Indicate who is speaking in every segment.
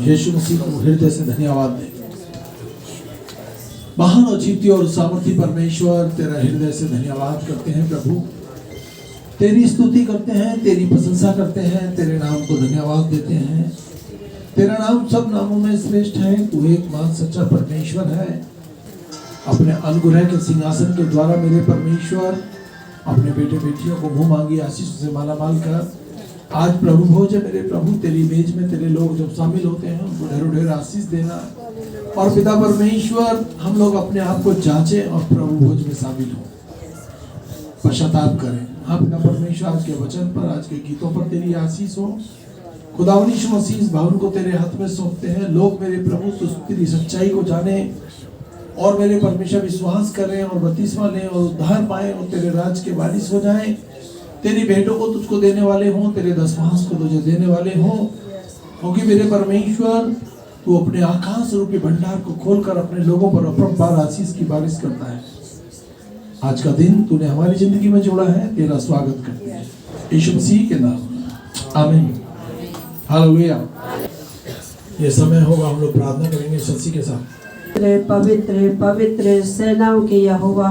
Speaker 1: यीशु मसीह को हृदय से धन्यवाद दें। महान और जीती और सामर्थी परमेश्वर, तेरा हृदय से धन्यवाद करते हैं प्रभु। तेरी स्तुति करते हैं, तेरी प्रशंसा करते हैं, तेरे नाम को धन्यवाद देते हैं। तेरा नाम सब नामों में श्रेष्ठ है। तू एकमात्र सच्चा परमेश्वर है। अपने अनुग्रह के सिंहासन के द्वारा मेरे परमेश्वर अपने बेटे बेटियों को मुंह मांगी आशीष से माला माल कर आज प्रभु भोज है मेरे प्रभु। तेरी मेज में तेरे लोग जब शामिल होते हैं उनको ढेरों ढेर आशीष देना। और पिता परमेश्वर, हम लोग अपने आप को जांचे और प्रभु भोज में शामिल हो, पश्चाताप करें। हाँ पिता परमेश्वर, आज के वचन पर, आज के गीतों पर तेरी आशीष हो। खुदावंद यीशु मसीह इस भवन को तेरे हाथ में सौंपते हैं। लोग मेरे प्रभु तो तेरी सच्चाई को जाने और मेरे परमेश्वर विश्वास करें और बपतिस्मा लें और उद्धार पाएं और तेरे राज के वारिस हो जाएं। तेरी भेंटों को तुझको देने वाले हों, तेरे दशमांश को तुझे देने वाले हों। क्योंकि मेरे परमेश्वर, तू अपने आकाश रूपी भंडार को खोलकर अपने लोगों पर अपरंपार आशीष की बारिश करता है। आज का दिन तूने हमारी जिंदगी में जोड़ा है, तेरा स्वागत करते हैं यीशु मसीह के नाम में, आमीन। हालेलुया। ये समय होगा, हम लोग प्रार्थना करेंगे सच्ची के साथ।
Speaker 2: पवित्र पवित्र सेनाओं के यहोवा,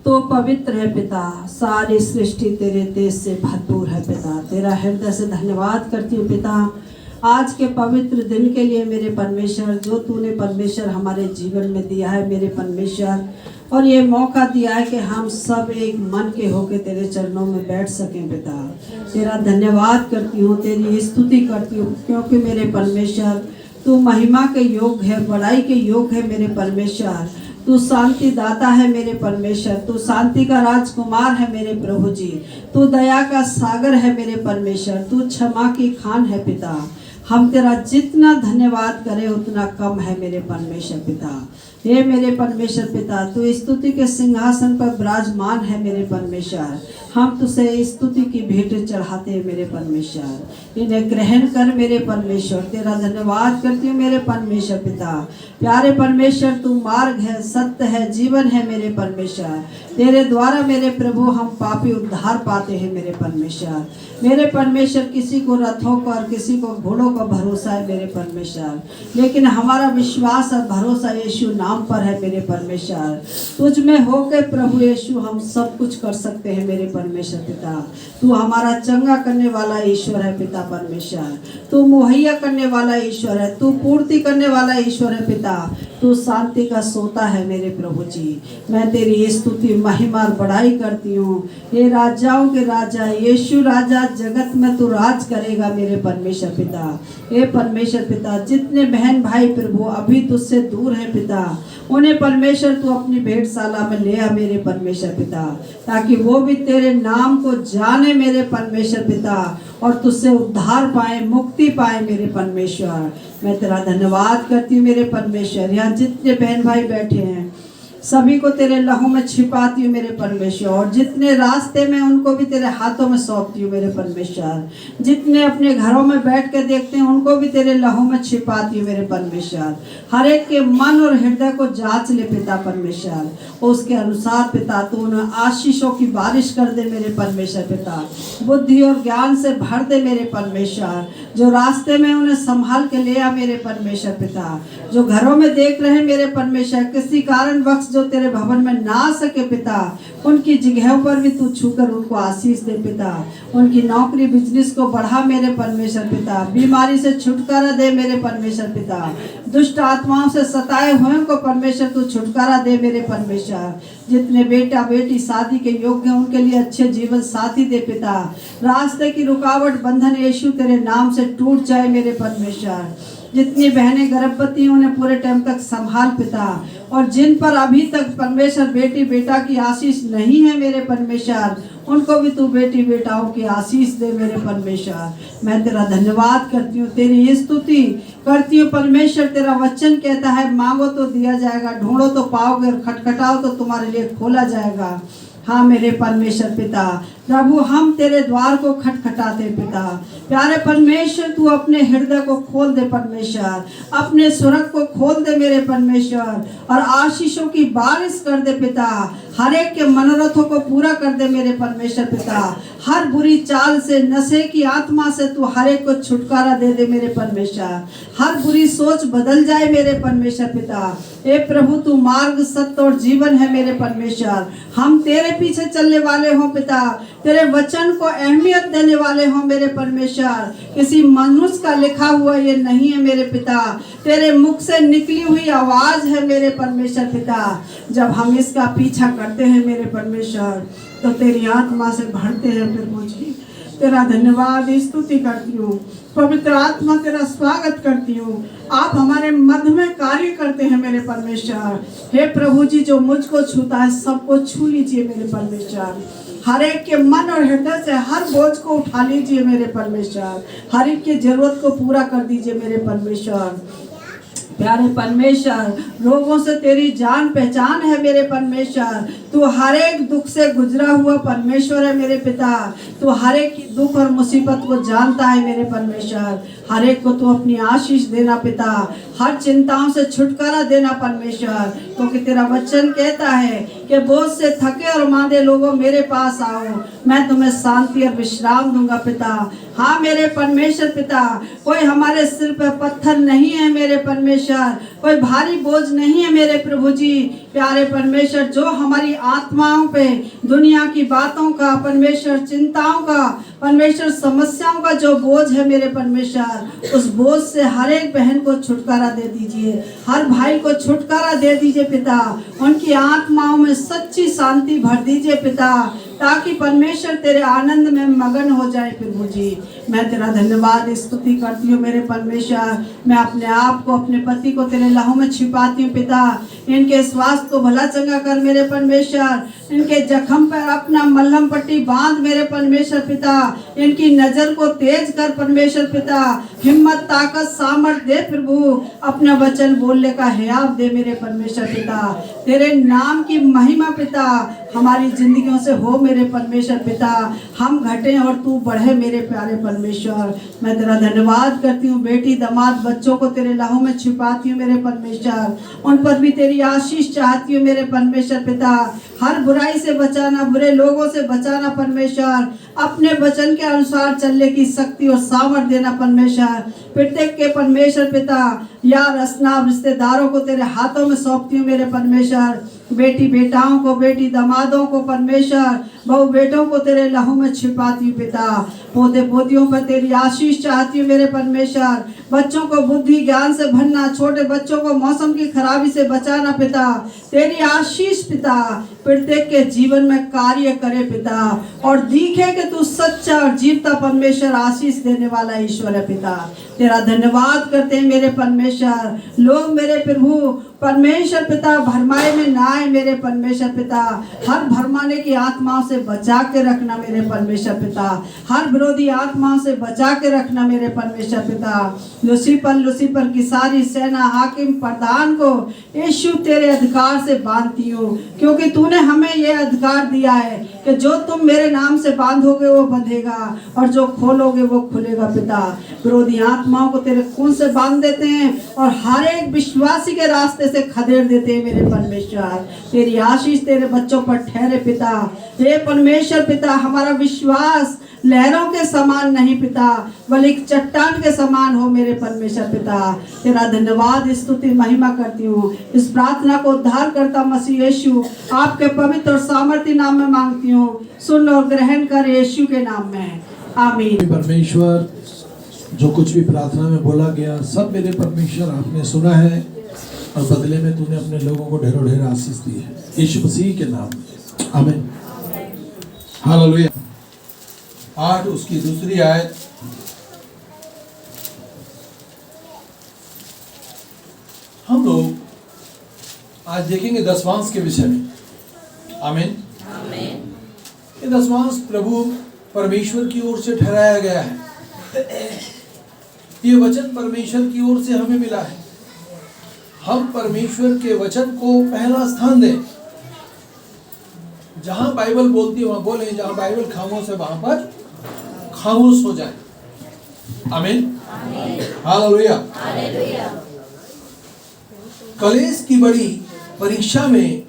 Speaker 2: तो पवित्र है पिता। सारी सृष्टि तेरे तेज से भरपूर है पिता। तेरा हृदय से धन्यवाद करती हूँ पिता, आज के पवित्र दिन के लिए मेरे परमेश्वर, जो तूने परमेश्वर हमारे जीवन में दिया है मेरे परमेश्वर। और ये मौका दिया है कि हम सब एक मन के होके तेरे चरणों में बैठ सकें पिता। तेरा धन्यवाद करती हूँ, तेरी स्तुति करती हूँ, क्योंकि मेरे परमेश्वर तू महिमा के योग्य है, बड़ाई के योग्य है मेरे परमेश्वर। तू शांति दाता है मेरे परमेश्वर। तू शांति का राजकुमार है मेरे प्रभु जी। तू दया का सागर है मेरे परमेश्वर। तू क्षमा की खान है पिता। हम तेरा जितना धन्यवाद करें उतना कम है मेरे परमेश्वर पिता। हे मेरे परमेश्वर पिता, तू स्तुति के सिंहासन पर विराजमान है मेरे परमेश्वर। हम तुझसे स्तुति की भेंट चढ़ाते हैं मेरे परमेश्वर। इन्हें ग्रहण कर मेरे परमेश्वर। तेरा धन्यवाद करती हूँ मेरे परमेश्वर पिता। प्यारे परमेश्वर, तू मार्ग है, सत्य है, जीवन है मेरे परमेश्वर। तेरे द्वारा मेरे प्रभु हम पापी उद्धार पाते हैं मेरे परमेश्वर। मेरे परमेश्वर, किसी को रथों पर, किसी को घोड़ों का भरोसा है मेरे परमेश्वर, लेकिन हमारा विश्वास और भरोसा यीशु नाम पर है मेरे परमेश्वर। तुझ में होकर प्रभु यीशु हम सब कुछ कर सकते हैं मेरे परमेश्वर पिता। तू हमारा चंगा करने वाला ईश्वर है पिता परमेश्वर। तू मुहैया करने वाला ईश्वर है। तू पूर्ति करने वाला ईश्वर है पिता। तू शांति का सोता है मेरे प्रभु जी। मैं तेरी स्तुति, महिमा और बड़ाई करती हूँ। हे राजाओं के राजा यीशु राजा, जगत में तू राज करेगा मेरे परमेश्वर पिता। हे परमेश्वर पिता, जितने बहन भाई प्रभु अभी तुझसे दूर है पिता, उन्हें परमेश्वर तू अपनी भेंटशाला में ले आ मेरे परमेश्वर पिता, ताकि वो भी तेरे नाम को जाने मेरे परमेश्वर पिता और तुझसे उद्धार पाए, मुक्ति पाए मेरे परमेश्वर। मैं तेरा धन्यवाद करती हूँ मेरे परमेश्वर। यहाँ जितने बहन भाई बैठे हैं सभी को तेरे लहू में छिपाती हूँ मेरे परमेश्वर। और जितने रास्ते में उनको भी तेरे हाथों में सौंपती हूँ मेरे परमेश्वर। जितने अपने घरों में बैठ के देखते हैं उनको भी तेरे लहू में छिपाती हूँ मेरे परमेश्वर। हर एक के मन और हृदय को जांच ले पिता परमेश्वर, उसके अनुसार पिता तू उन्हें आशीषों की बारिश कर दे मेरे परमेश्वर पिता। बुद्धि और ज्ञान से भर दे मेरे परमेश्वर। जो रास्ते में उन्हें संभाल के ले आ मेरे परमेश्वर पिता। जो घरों में देख रहे मेरे परमेश्वर, किसी कारण वक्त जो तेरे भवन में ना आ सके पिता, उनकी जगहों पर भी तू छूकर उनको आशीष दे पिता। उनकी नौकरी बिजनेस को बढ़ा मेरे परमेश्वर पिता। बीमारी से छुटकारा दे मेरे परमेश्वर पिता। दुष्ट आत्माओं से सताए हुए को परमेश्वर तू छुटकारा दे मेरे परमेश्वर। जितने बेटा बेटी शादी के योग्य हैं उनके लिए अच्छे जीवन साथी दे पिता। रास्ते की रुकावट बंधन यीशु तेरे नाम से टूट जाए मेरे परमेश्वर। जितनी बहनें गर्भवती उन्हें पूरे टाइम तक संभाल पिता। और जिन पर अभी तक परमेश्वर बेटी बेटा की आशीष नहीं है मेरे परमेश्वर, उनको भी तू बेटी बेटाओं की आशीष दे मेरे परमेश्वर। मैं तेरा धन्यवाद करती हूँ, तेरी स्तुति करती हूँ परमेश्वर। तेरा वचन कहता है, मांगो तो दिया जाएगा, ढूंढो तो पाओगे, और खटखटाओ तो तुम्हारे लिए खोला जाएगा। हाँ मेरे परमेश्वर पिता, प्रभु हम तेरे द्वार को खटखटाते पिता। प्यारे परमेश्वर तू अपने हृदय को खोल दे परमेश्वर, अपने स्वर्ग को खोल दे मेरे परमेश्वर, और आशीषों की बारिश कर दे पिता। हर एक के मनोरथों को पूरा कर दे मेरे परमेश्वर पिता। हर बुरी चाल से, नशे की आत्मा से तू हर एक को छुटकारा दे दे मेरे परमेश्वर। हर बुरी सोच बदल जाए मेरे परमेश्वर पिता। ए प्रभु तू मार्ग, सत्य और जीवन है मेरे परमेश्वर। हम तेरे पीछे चलने वाले हों पिता, तेरे वचन को अहमियत देने वाले हों मेरे परमेश्वर। किसी मनुष्य का लिखा हुआ ये नहीं है मेरे पिता, तेरे मुख से निकली हुई आवाज है मेरे परमेश्वर पिता। जब हम इसका पीछा करते हैं मेरे परमेश्वर तो तेरी आत्मा से भरते हैं प्रभु जी। तेरा धन्यवाद, स्तुति करती हूँ। पवित्र आत्मा तेरा स्वागत करती हूँ। आप हमारे मध्य में कार्य करते हैं मेरे परमेश्वर। हे प्रभु जी, जो मुझको छूता है सबको छू लीजिए मेरे परमेश्वर। हर एक के मन और हृदय से हर बोझ को उठा लीजिए मेरे परमेश्वर। हर एक की जरूरत को पूरा कर दीजिए मेरे परमेश्वर। प्यारे परमेश्वर, रोगों से तेरी जान पहचान है मेरे परमेश्वर। तू हर एक दुख से गुजरा हुआ परमेश्वर है मेरे पिता। तू हर एक दुख और मुसीबत को जानता है मेरे परमेश्वर। हर एक को तू अपनी आशीष देना पिता, हर चिंताओं से छुटकारा देना परमेश्वर। क्योंकि तेरा वचन कहता है कि बोझ से थके और मांदे लोगों मेरे पास आओ, मैं तुम्हें शांति और विश्राम दूंगा पिता। हाँ मेरे परमेश्वर पिता, कोई हमारे सिर पर पत्थर नहीं है मेरे परमेश्वर, कोई भारी बोझ नहीं है मेरे प्रभु जी। प्यारे परमेश्वर, जो हमारी आत्माओं पे दुनिया की बातों का परमेश्वर, चिंताओं का परमेश्वर, समस्याओं का जो बोझ है मेरे परमेश्वर, उस बोझ से हर एक बहन को छुटकारा दे दीजिए, हर भाई को छुटकारा दे दीजिए पिता। उनकी आत्माओं में सच्ची शांति भर दीजिए पिता, ताकि परमेश्वर तेरे आनंद में मगन हो जाए प्रभु जी। मैं तेरा धन्यवाद, स्तुति करती हूँ मेरे परमेश्वर। मैं अपने आप को, अपने पति को तेरे लहू में छिपाती हूँ पिता। इनके स्वास्थ्य को भला चंगा कर मेरे परमेश्वर। इनके जख्म पर अपना मल्हम पट्टी बांध मेरे परमेश्वर पिता। इनकी नजर को तेज कर परमेश्वर पिता। हिम्मत, ताकत, सामर्थ दे प्रभु। अपना वचन बोलने का हयाव दे मेरे परमेश्वर पिता। तेरे नाम की महिमा पिता हमारी जिंदगियों से हो मेरे परमेश्वर पिता। हम घटे और तू बढ़े मेरे प्यारे परमेश्वर। मैं तेरा धन्यवाद करती हूँ। बेटी, दामाद, बच्चों को तेरे लहू में छिपाती हूँ मेरे परमेश्वर। उन पर भी तेरी आशीष चाहती हूँ मेरे परमेश्वर पिता। हर बुराई से बचाना, बुरे लोगों से बचाना परमेश्वर। अपने वचन के अनुसार चलने की शक्ति और सामर्थ देना परमेश्वर। प्रत्येक के परमेश्वर पिता, यार, असनाब, रिश्तेदारों को तेरे हाथों में सौंपती हूँ मेरे परमेश्वर। बेटी बेटाओं को, बेटी दामादों को परमेश्वर, बहू बेटों को तेरे लहू में छिपाती हूँ पिता। पोते पोतियों पर तेरी आशीष चाहती हूँ मेरे परमेश्वर। बच्चों को बुद्धि ज्ञान से भरना, छोटे बच्चों को मौसम की खराबी से बचाना पिता। तेरी आशीष पिता प्रत्येक के जीवन में कार्य करे पिता, और दिखे कि तू सच्चा और जीवता परमेश्वर, आशीष देने वाला ईश्वर है पिता। तेरा धन्यवाद करते हैं मेरे परमेश्वर। लोग मेरे प्रभु परमेश्वर पिता भरमाए में ना आए मेरे परमेश्वर पिता। हर भरमाने की आत्माओं से बचा के रखना मेरे परमेश्वर पिता। हर विरोधी आत्माओं से बचा के रखना मेरे परमेश्वर पिता। लूसीफर की सारी सेना, हाकिम, प्रधान को यीशु तेरे अधिकार से बांधती हूँ, क्योंकि तूने हमें ये अधिकार दिया है कि जो तुम मेरे नाम से बांधोगे वो बंधेगा, और जो खोलोगे वो खुलेगा पिता। विरोधी आत्माओं को तेरे खून से बांध देते हैं और हर एक विश्वासी के रास्ते से खदेड़ देते हैं मेरे परमेश्वर। तेरी आशीष तेरे बच्चों पर ठहरे पिता। हे परमेश्वर पिता, हमारा विश्वास लहरों के समान नहीं पिता, बल्कि चट्टान के समान हो मेरे परमेश्वर पिता। तेरा धन्यवाद, स्तुति, महिमा करती हूँ। इस प्रार्थना को उद्धार करता मसीह यीशु आपके पवित्र और सामर्थ्य नाम में मांगती हूँ। सुन और ग्रहण कर यीशु के नाम में, आमीन।
Speaker 1: परमेश्वर, जो कुछ भी प्रार्थना में बोला गया सब मेरे परमेश्वर आपने सुना है, और बदले में तूने अपने लोगों को ढेरों ढेर आशीष दी है, यीशु मसीह के नाम में, आमीन। हालेलुया। 8 उसकी दूसरी आयत। हम लोग आज देखेंगे दशमांश के विषय में, आमीन। ये दशमांश प्रभु परमेश्वर की ओर से ठहराया गया है। ये वचन परमेश्वर की ओर से हमें मिला है। हम परमेश्वर के वचन को पहला स्थान दें। जहां बाइबल बोलती है वहां बोले, जहां बाइबल खामोश है वहां पर खामोश हो जाए। आमीन, हालेलुया। कलेश की बड़ी परीक्षा में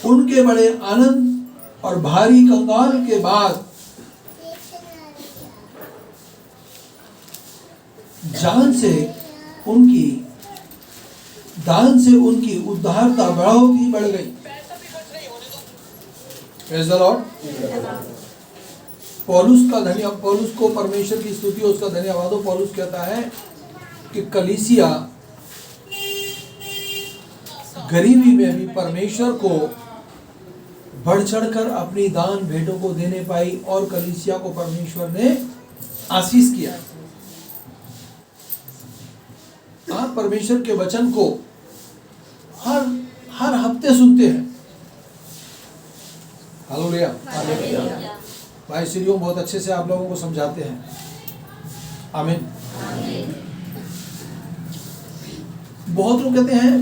Speaker 1: उनके बड़े आनंद और भारी कंगाल के बाद दान से उनकी उद्धारता बहुत ही बढ़ गई। Praise the Lord. पौलुस को परमेश्वर की स्तुति हो, उसका धन्यवाद हो। पौलुस कहता है कि कलीसिया गरीबी में भी परमेश्वर को बढ़ चढ़कर अपनी दान भेंटों को देने पाई और कलीसिया को परमेश्वर ने आशीष किया। आप परमेश्वर के वचन को हर हफ्ते सुनते हैं। हालेलुया। भाई सीरियो बहुत अच्छे से आप लोगों को समझाते हैं। आमीन। बहुत लोग कहते हैं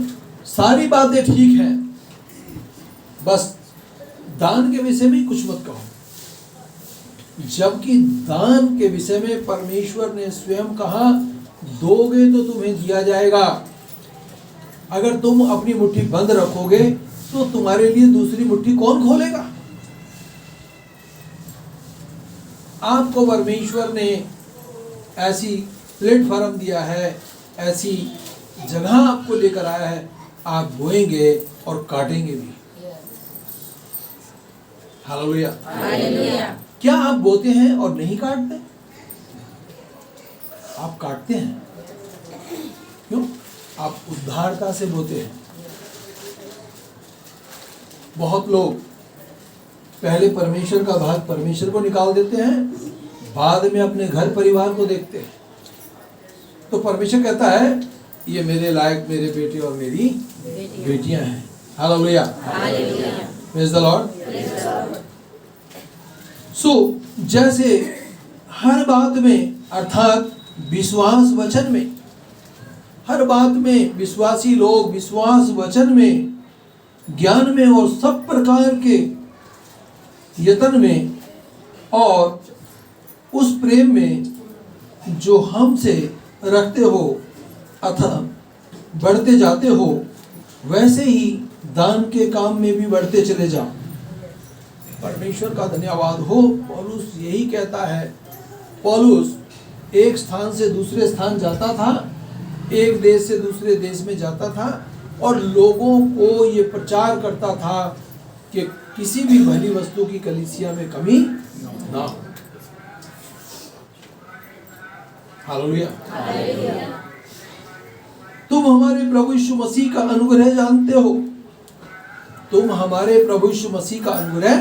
Speaker 1: सारी बातें ठीक हैं, बस दान के विषय में कुछ मत कहो, जबकि दान के विषय में परमेश्वर ने स्वयं कहा, दोगे तो तुम्हें दिया जाएगा। अगर तुम अपनी मुट्ठी बंद रखोगे तो तुम्हारे लिए दूसरी मुट्ठी कौन खोलेगा? आपको परमेश्वर ने ऐसी प्लेटफॉर्म दिया है, ऐसी जगह आपको लेकर आया है, आप बोएंगे और काटेंगे भी। हालेलुया। क्या आप बोते हैं और नहीं काटते? आप काटते हैं। क्यों? आप उद्धारता से बोते हैं। बहुत लोग पहले परमेश्वर का भाग परमेश्वर को निकाल देते हैं, बाद में अपने घर परिवार को देखते हैं। तो परमेश्वर कहता है ये मेरे लायक मेरे बेटे और मेरी बेटियां हैं। Hallelujah. Praise the Lord. So जैसे हर बात में, अर्थात विश्वास वचन में, हर बात में विश्वासी लोग विश्वास वचन में, ज्ञान में और सब प्रकार के यत्न में और उस प्रेम में जो हमसे रखते हो अथवा बढ़ते जाते हो, वैसे ही दान के काम में भी बढ़ते चले जाओ। परमेश्वर का धन्यवाद हो। पौलुस यही कहता है। पौलुस एक स्थान से दूसरे स्थान जाता था, एक देश से दूसरे देश में जाता था और लोगों को ये प्रचार करता था कि किसी भी भली वस्तु की कलीसिया में कमी ना हो। हालेलुया। तुम हमारे प्रभु यीशु मसीह का अनुग्रह जानते हो। तुम हमारे प्रभु यीशु मसीह का अनुग्रह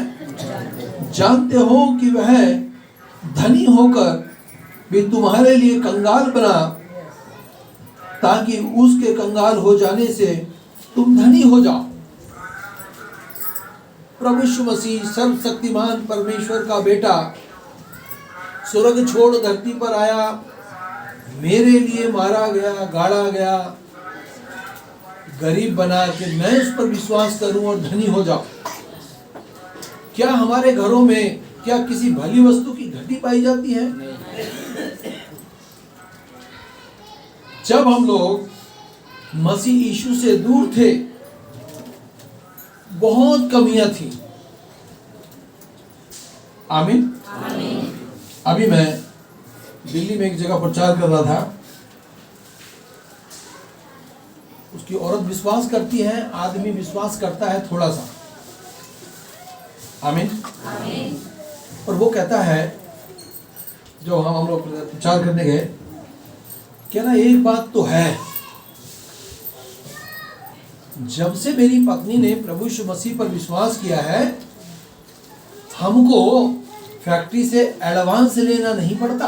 Speaker 1: जानते हो कि वह धनी होकर भी तुम्हारे लिए कंगाल बना, ताकि उसके कंगाल हो जाने से तुम धनी हो जाओ। प्रभु यीशु मसीह सर्वशक्तिमान परमेश्वर का बेटा स्वर्ग छोड़ धरती पर आया, मेरे लिए मारा गया, गाड़ा गया, गरीब बना कि मैं उस पर विश्वास करूं और धनी हो जाऊं। क्या हमारे घरों में क्या किसी भली वस्तु की घटी पाई जाती है? जब हम लोग मसीह यीशु से दूर थे, बहुत कमियां थी। आमीन। अभी मैं दिल्ली में एक जगह प्रचार कर रहा था। उसकी औरत विश्वास करती है, आदमी विश्वास करता है थोड़ा सा। आमीन। और वो कहता है, जो हम लोग प्रचार करने गए, क्या ना एक बात तो है, जब से मेरी पत्नी ने प्रभु यीशु मसीह पर विश्वास किया है, हमको फैक्ट्री से एडवांस लेना नहीं पड़ता।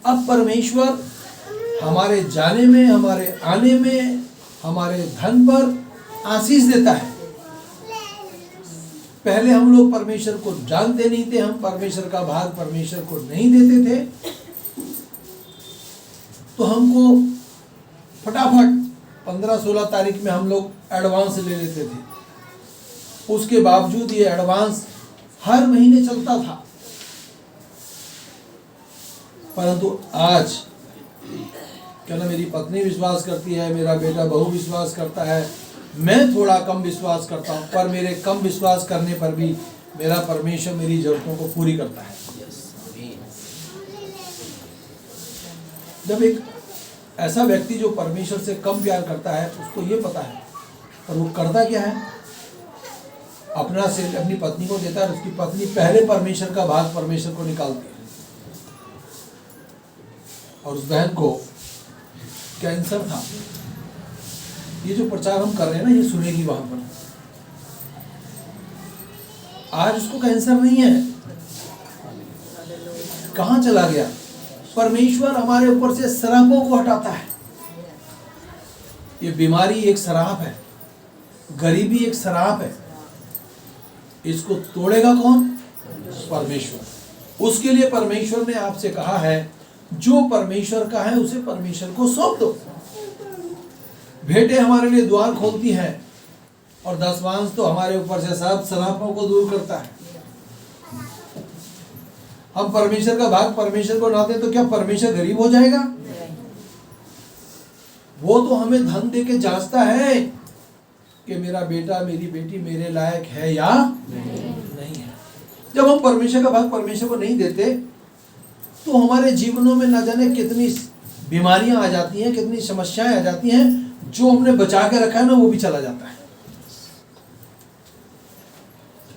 Speaker 1: अब परमेश्वर हमारे जाने में, हमारे आने में, हमारे धन पर आशीष देता है। पहले हम लोग परमेश्वर को जानते नहीं थे, हम परमेश्वर का भाग परमेश्वर को नहीं देते थे, तो हमको फटाफट 15-16 तारीख में हम लोग एडवांस ले लेते थे, उसके बावजूद ये एडवांस हर महीने चलता था। परंतु आज क्या ना, मेरी पत्नी विश्वास करती है, मेरा बेटा बहू विश्वास करता है, मैं थोड़ा कम विश्वास करता हूँ, पर मेरे कम विश्वास करने पर भी मेरा परमेश्वर मेरी जरूरतों को पूरी करता है। जब एक ऐसा व्यक्ति जो परमेश्वर से कम प्यार करता है, उसको ये पता है, और वो करता क्या है, अपना से अपनी पत्नी को देता है, उसकी पत्नी पहले परमेश्वर का भाग परमेश्वर को निकालती है। और उस बहन को कैंसर था। ये जो प्रचार हम कर रहे हैं ना, ये सुनेगी वहां पर। आज उसको कैंसर नहीं है, कहां चला गया? परमेश्वर हमारे ऊपर से श्रापों को हटाता है। ये बीमारी एक श्राप है, गरीबी एक श्राप है, इसको तोड़ेगा कौन? परमेश्वर। उसके लिए परमेश्वर ने आपसे कहा है, जो परमेश्वर का है उसे परमेश्वर को सौंप दो। भेंटें हमारे लिए द्वार खोलती हैं, और दशमांश तो हमारे ऊपर से सब श्रापों को दूर करता है। हम परमेश्वर का भाग परमेश्वर को ना दें तो क्या परमेश्वर गरीब हो जाएगा? वो तो हमें धन दे के जांचता है कि मेरा बेटा मेरी बेटी मेरे लायक है या नहीं है। जब हम परमेश्वर का भाग परमेश्वर को नहीं देते तो हमारे जीवनों में न जाने कितनी बीमारियां आ जाती हैं, कितनी समस्याएं आ जाती हैं। जो हमने बचा के रखा है ना, वो भी चला जाता है।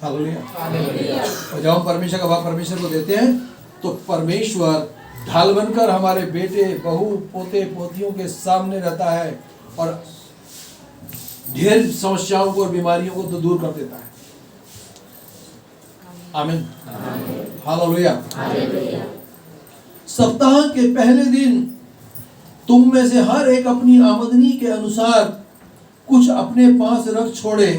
Speaker 1: हालेलुया। और जब हम परमेश्वर का भाग परमेश्वर को देते हैं तो परमेश्वर ढाल बनकर हमारे बेटे बहू पोते पोतियों के सामने रहता है, और ढेर समस्याओं को और बीमारियों को तो दूर कर देता है। आमीन। हालेलुया। सप्ताह के पहले दिन तुम में से हर एक अपनी आमदनी के अनुसार कुछ अपने पास रख छोड़े,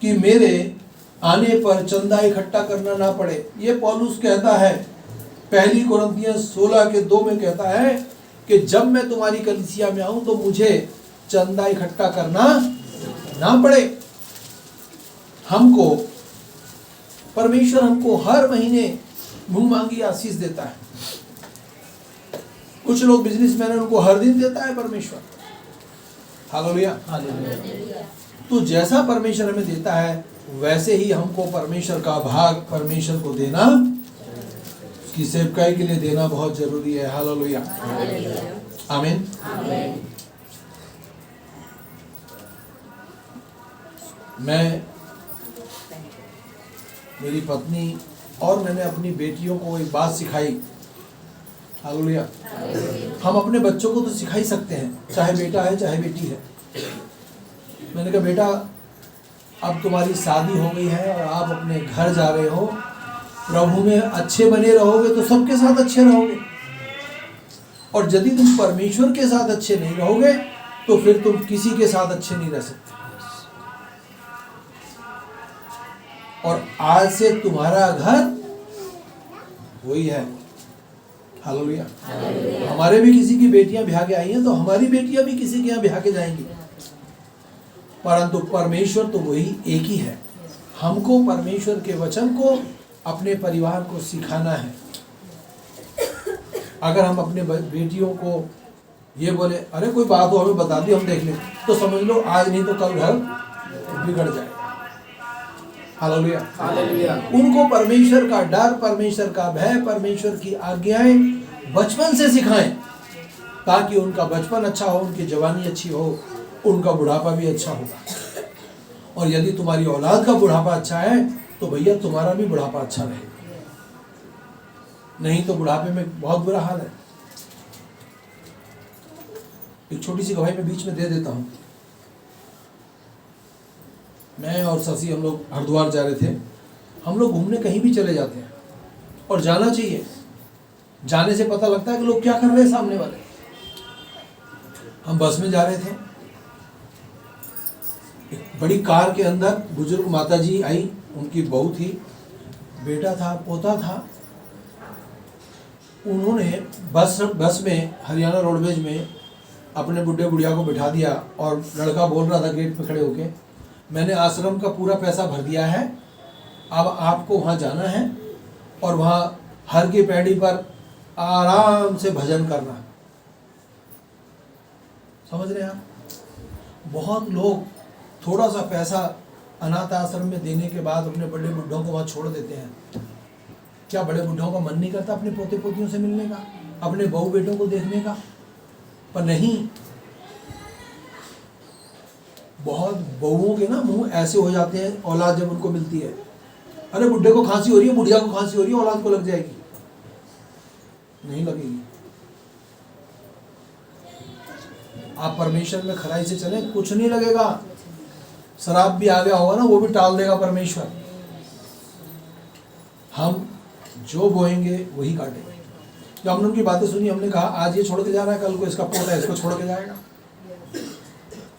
Speaker 1: कि मेरे आने पर चंदा इकट्ठा करना ना पड़े। ये पौलुस कहता है, पहली कुरिन्थियों 16:2 में कहता है कि जब मैं तुम्हारी कलीसिया में आऊं तो मुझे चंदा इकट्ठा करना ना पड़े। हमको परमेश्वर हमको हर महीने मुंह मांगी आशीष देता है। कुछ लोग बिजनेसमैन हैं, उनको हर दिन देता है परमेश्वर। हालेलुया। तो जैसा परमेश्वर हमें देता है, वैसे ही हमको परमेश्वर का भाग परमेश्वर को देना, उसकी सेवकाई के लिए देना बहुत जरूरी है। हालेलुया। आमीन। मैं, मेरी पत्नी और मैंने अपनी बेटियों को एक बात सिखाई। हालेलुया। हम अपने बच्चों को तो सिखा ही सकते हैं, चाहे बेटा है चाहे बेटी है। मैंने कहा, बेटा अब तुम्हारी शादी हो गई है और आप अपने घर जा रहे हो, प्रभु में अच्छे बने रहोगे तो सबके साथ अच्छे रहोगे, और यदि तुम परमेश्वर के साथ अच्छे नहीं रहोगे तो फिर तुम किसी के साथ अच्छे नहीं रह सकते। और आज से तुम्हारा घर वही है। हालेलुया। हमारे भी किसी की बेटियां ब्याह के आई हैं, तो हमारी बेटियां भी किसी के यहाँ ब्याह के जाएंगी, परंतु परमेश्वर तो वही एक ही है। हमको परमेश्वर के वचन को अपने परिवार को सिखाना है। अगर हम अपने बेटियों को ये बोले, अरे कोई बात हो हमें बता दी हम देख लें, तो समझ लो आज नहीं तो कल घर बिगड़ जाए। हालेलुया। उनको परमेश्वर का डर, परमेश्वर का भय, परमेश्वर की आज्ञाएं बचपन से सिखाएं, ताकि उनका बचपन अच्छा हो, उनकी जवानी अच्छी हो, उनका बुढ़ापा भी अच्छा होगा। और यदि तुम्हारी औलाद का बुढ़ापा अच्छा है तो भैया तुम्हारा भी बुढ़ापा अच्छा रहेगा। नहीं तो बुढ़ापे में बहुत बुरा हाल है। एक छोटी सी गवाही मैं बीच में दे देता हूं। मैं और शशि हम लोग हरिद्वार जा रहे थे। हम लोग घूमने कहीं भी चले जाते हैं, और जाना चाहिए। जाने से पता लगता है कि लोग क्या कर रहे हैं सामने वाले। हम बस में जा रहे थे, एक बड़ी कार के अंदर बुजुर्ग माता जी आई, उनकी बहू थी, बेटा था, पोता था। उन्होंने बस में हरियाणा रोडवेज में अपने बुढ़े बुढ़िया को बिठा दिया और लड़का बोल रहा था गेट पे खड़े होके, मैंने आश्रम का पूरा पैसा भर दिया है, अब आपको वहाँ जाना है और वहाँ हर की पैड़ी पर आराम से भजन करना। समझ रहे हैं आप? बहुत लोग थोड़ा सा पैसा अनाथ आश्रम में देने के बाद अपने बड़े बुढ़ों को वहाँ छोड़ देते हैं। क्या बड़े बुढ़ों का मन नहीं करता अपने पोते पोतियों से मिलने का, अपने बहू बेटों को देखने का? पर नहीं, बहुत बहुओं के ना मुंह ऐसे हो जाते हैं औलाद जब उनको मिलती है, अरे बुढ़े को खांसी हो रही है, बुढ़िया को खांसी हो रही है, औलाद को लग जाएगी। नहीं लगेगी। आप परमेश्वर में खराई से चले, कुछ नहीं लगेगा। शराब भी आ गया होगा ना, वो भी टाल देगा परमेश्वर। हम जो बोएंगे वही काटेंगे। जब हमने उनकी बातें सुनी, हमने कहा आज ये छोड़ के जा रहा है, कल को इसका पोता है इसको छोड़ के जाएगा।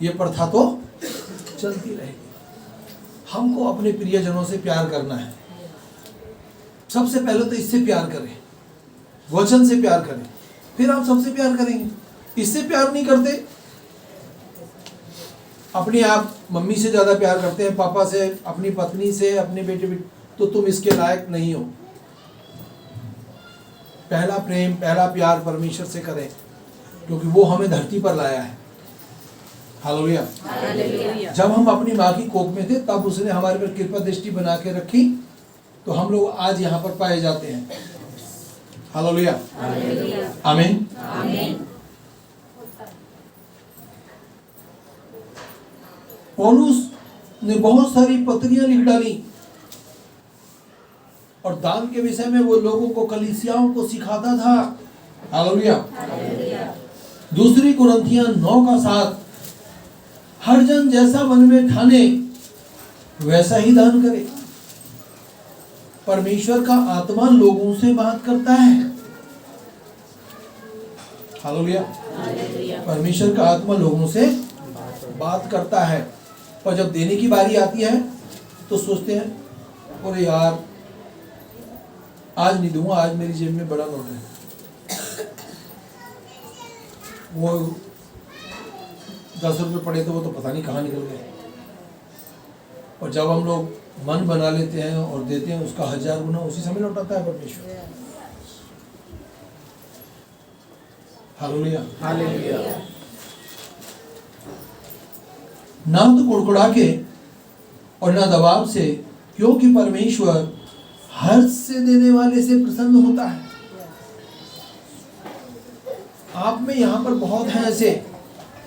Speaker 1: ये प्रथा तो चलती रहेगी। हमको अपने प्रियजनों से प्यार करना है। सबसे पहले तो इससे प्यार करें, वचन से प्यार करें, फिर आप सबसे प्यार करेंगे। इससे प्यार नहीं करते, अपने आप मम्मी से ज्यादा प्यार करते हैं, पापा से, अपनी पत्नी से, अपने बेटे, तो तुम इसके लायक नहीं हो। पहला प्रेम, पहला प्यार परमेश्वर से करें, क्योंकि वो हमें धरती पर लाया है। हालेलुया। जब हम अपनी माँ की कोख में थे तब उसने हमारे पर कृपा दृष्टि बना के रखी, तो हम लोग आज यहाँ पर पाए जाते हैं। हालेलुया, आमीन। पौलुस ने बहुत सारी पत्रियां लिख डाली और दान के विषय में वो लोगों को, कलीसियाओं को सिखाता था। हालेलुया। दूसरी कुरिन्थियों 9:7, हर जन जैसा मन में ठाने वैसा ही दान करे। परमेश्वर का आत्मा लोगों से बात करता है। हालेलुया। परमेश्वर का आत्मा लोगों से बात करता है, और जब देने की बारी आती है तो सोचते हैं, अरे यार आज नहीं दूंगा, आज मेरी जेब में बड़ा नोट है। वो 10 रुपये पड़े थे, वो तो पता नहीं कहाँ निकल गए। और जब हम लोग मन बना लेते हैं और देते हैं, उसका 1000 गुना उसी समय लौटाता है परमेश्वर। हालेलुया। ना तो कुड़कुड़ा के और ना दबाव से, क्योंकि परमेश्वर हर्ष से देने वाले से प्रसन्न होता है। आप में यहाँ पर बहुत हैं ऐसे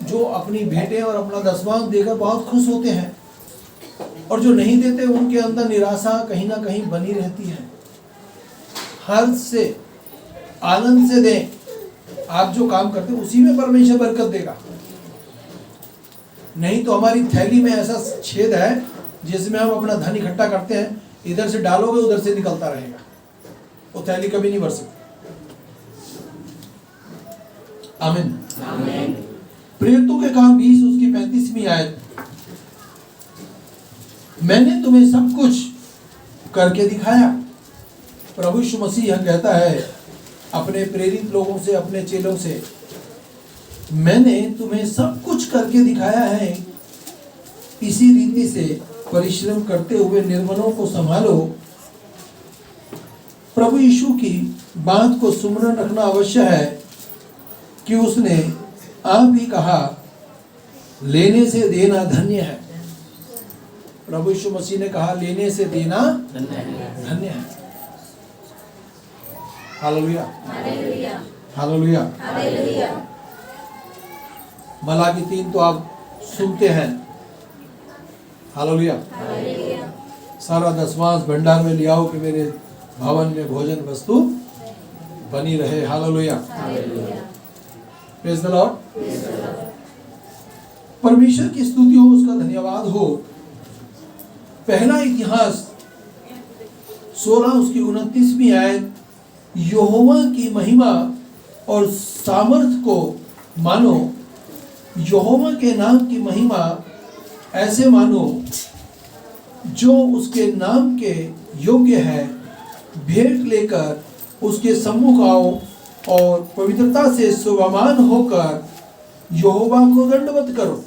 Speaker 1: जो अपनी भेंटें और अपना दशमांश देकर बहुत खुश होते हैं, और जो नहीं देते उनके अंदर निराशा कहीं ना कहीं बनी रहती है। हर्ष से, आनंद से दें। आप जो काम करते हैं उसी में परमेश्वर बरकत देगा। नहीं तो हमारी थैली में ऐसा छेद है जिसमें हम अपना धन इकट्ठा करते हैं, इधर से डालोगे उधर से निकलता रहेगा, वो थैली कभी नहीं भर सकती। आमीन। प्रेरितों के काम 20 उसकी 35वीं आयत, मैंने तुम्हें सब कुछ करके दिखाया। प्रभु यीशु मसीह यह कहता है अपने प्रेरित लोगों से, अपने चेलों से, मैंने तुम्हें सब कुछ करके दिखाया है। इसी रीति से परिश्रम करते हुए निर्मलों को संभालो। प्रभु यीशु की बात को सुमरन रखना अवश्य है कि उसने आप ही कहा, लेने से देना धन्य है। प्रभु यीशु मसीह ने कहा, लेने से देना धन्य है। Hallelujah, hallelujah. मलाकी 3 तो आप सुनते हैं। हालेलुया। सारा दशमांश भंडार में ले आओ कि मेरे भवन में भोजन वस्तु बनी रहे। Hallelujah, praise the Lord. परमेश्वर की स्तुति हो, उसका धन्यवाद हो। पहला इतिहास 16 उसकी 29वीं आयत, यहोवा की महिमा और सामर्थ को मानो। यहोवा के नाम की महिमा ऐसे मानो जो उसके नाम के योग्य है। भेंट लेकर उसके सम्मुख आओ और पवित्रता से शोभामान होकर यहोवा को दंडवत करो।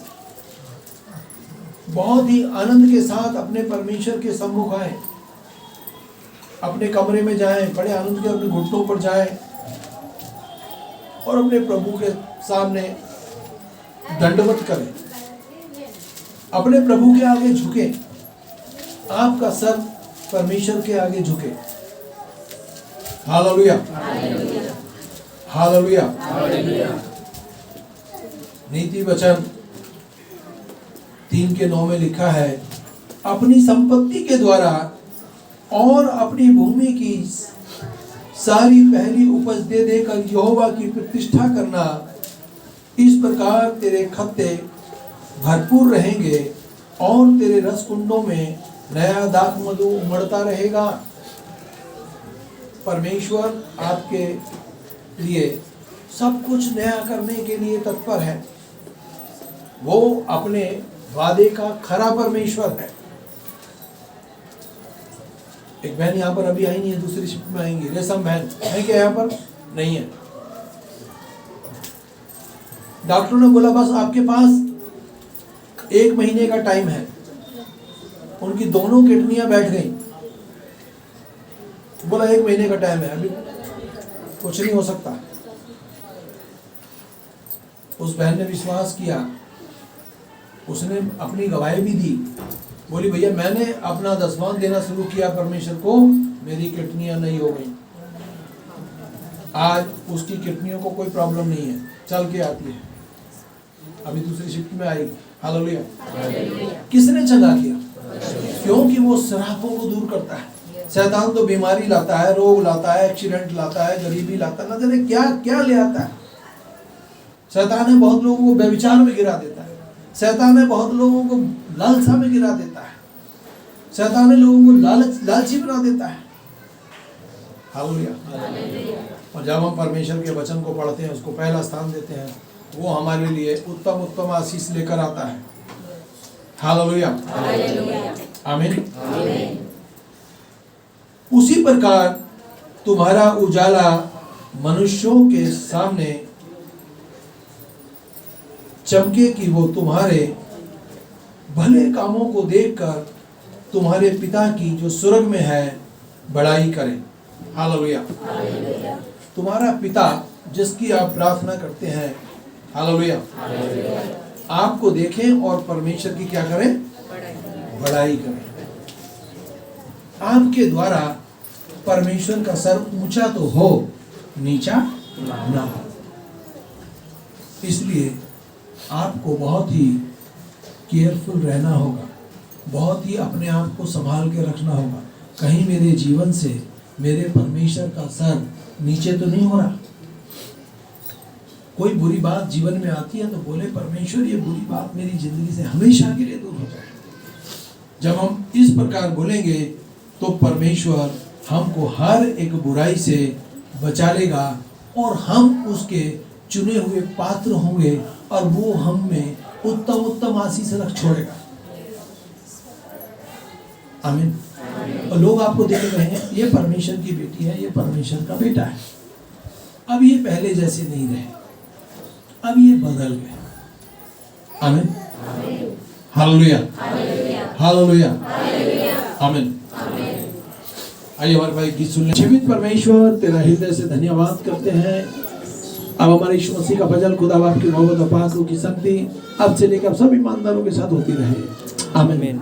Speaker 1: बहुत ही आनंद के साथ अपने परमेश्वर के सम्मुख आए, अपने कमरे में जाएं, बड़े आनंद के अपने घुटनों पर जाएं और अपने प्रभु के सामने दंडवत करें, अपने प्रभु के आगे झुके, आपका सर परमेश्वर के आगे झुके। Hallelujah, hallelujah. नीति वचन 3:9 में लिखा है, अपनी संपत्ति के द्वारा और अपनी भूमि की सारी पहली उपज दे देकर यहोवा की प्रतिष्ठा करना, इस प्रकार तेरे खत्ते भरपूर रहेंगे और तेरे रस कुंडों में नया दाख मधु उमड़ता रहेगा। परमेश्वर आपके लिए सब कुछ नया करने के लिए तत्पर है। वो अपने वादे का खरा परमेश्वर है। एक बहन यहाँ पर अभी आई नहीं है, दूसरी शिफ्ट में आएंगी। रेशम बहन है क्या यहाँ पर? नहीं है। डॉक्टर ने बोला बस आपके पास 1 महीने का टाइम है। उनकी दोनों किडनियां बैठ गई। बोला 1 महीने का टाइम है, अभी कुछ नहीं हो सकता। उस बहन ने विश्वास किया, उसने अपनी गवाही भी दी। बोली भैया मैंने अपना दसवां देना शुरू किया परमेश्वर को, मेरी किडनियां नहीं हो गई। आज उसकी किडनियों को कोई प्रॉब्लम नहीं है, चल के आती है। अभी दूसरी शिफ्ट में आई। हालेलुया। किसने चंगा किया? क्योंकि वो श्रापों को दूर करता है। शैतान तो बीमारी लाता है, रोग लाता है, एक्सीडेंट लाता है, गरीबी लाता है, न जाने क्या क्या ले आता है। शैतान ने बहुत लोगों को व्यभिचार में गिरा देता है। शैतान ने बहुत लोगों को लालसा में गिरा देता है। शैतान ने लोगों को लालची बना देता है। हालेलुया। और जब हम परमेश्वर के वचन को पढ़ते हैं, उसको पहला स्थान देते हैं, वो हमारे लिए उत्तम उत्तम आशीष लेकर आता है। हालेलुया, आमीन। उसी प्रकार तुम्हारा उजाला मनुष्यों के सामने चमके कि वो तुम्हारे भले कामों को देखकर तुम्हारे पिता की जो स्वर्ग में है बड़ाई करें। हालेलुया। तुम्हारा पिता जिसकी आप प्रार्थना करते हैं, हालेलुया, आपको देखें और परमेश्वर की क्या करें? बड़ाई करें। आपके द्वारा परमेश्वर का सर ऊंचा तो हो, नीचा ना हो। इसलिए आपको बहुत ही केयरफुल रहना होगा, बहुत ही अपने आप को संभाल के रखना होगा। कहीं मेरे जीवन से मेरे परमेश्वर का सर नीचे तो नहीं हो रहा। कोई बुरी बात जीवन में आती है तो बोले परमेश्वर ये बुरी बात मेरी जिंदगी से हमेशा के लिए दूर हो जाए। जब हम इस प्रकार बोलेंगे तो परमेश्वर हमको हर एक बुराई से बचा लेगा और हम उसके चुने हुए पात्र होंगे और वो हम में उत्तम उत्तम आशीष रख छोड़ेगा। आमीन। और लोग आपको देख के कहेंगे ये परमेश्वर की बेटी है, ये परमेश्वर का बेटा है। अब ये पहले जैसे नहीं रहे, अब ये बदल गए। आमीन। हालेलुया, हालेलुया, आमीन। आइए हमारे भाई गीत सुन लें। जीवित परमेश्वर तेरा हृदय से धन्यवाद करते हैं। अब हमारे यीशु मसीह का भजन खुदा बाप की मोहब्बत और पाक रूह की शक्ति अब से लेकर सब ईमानदारों के साथ होती रहे। आमीन।